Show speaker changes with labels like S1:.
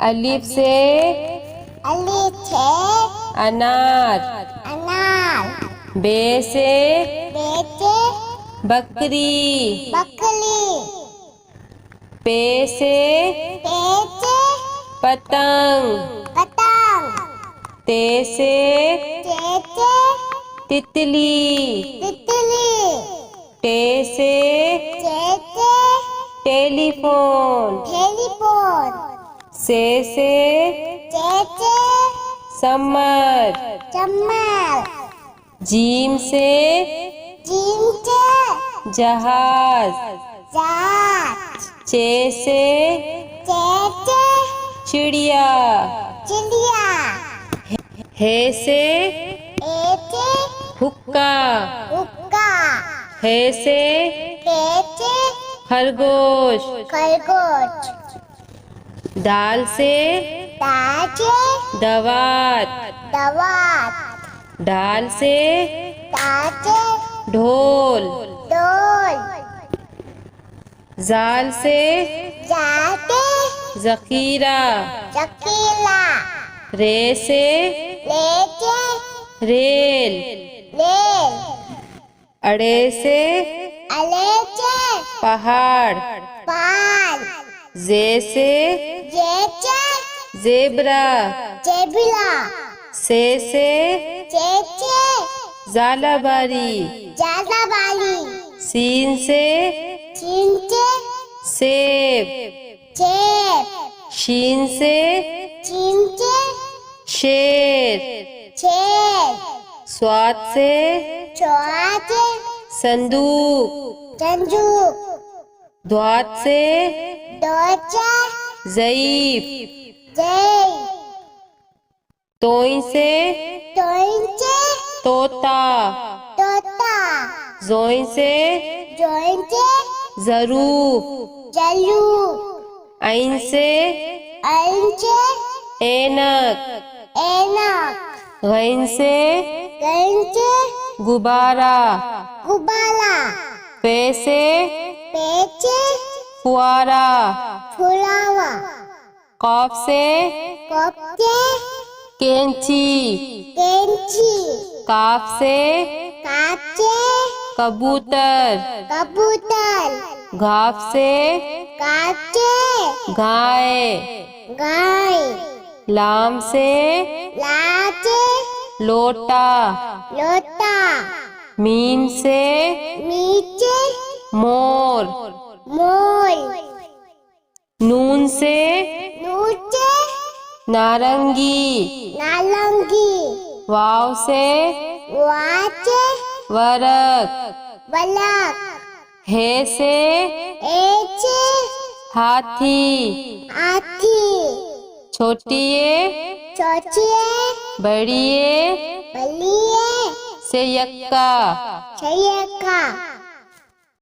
S1: अलिफ से अनार। बे से बकरी। पे से पतंग। ते से तितली। टे से टेलीफोन। से समर। जीम से जहाज। चे से चिड़िया। हे से हुक्का। हे से खरगोश। दाल से दवात। डाल से ढोल। जाल से जखीरा। रे से रेल। अड़े से पहाड़। जे से जेबरा। से जालाबारी। सीन से सेब। शीन से शेर। स्वाद से संदूक। द्वात से ज़ईफ। तोई से तोता। जोई से ज़रूफ। ऐन से ऐनक। गैन से गुब्बारा। पे से फुआरा। कॉफ से कैंची। काफ से कबूतर। घाफ से गाय। लाम से लोटा। मीम से मोर। नून से नारंगी। वाव से वरक। हे से हाथी। छोटिए बड़िए से यक्का।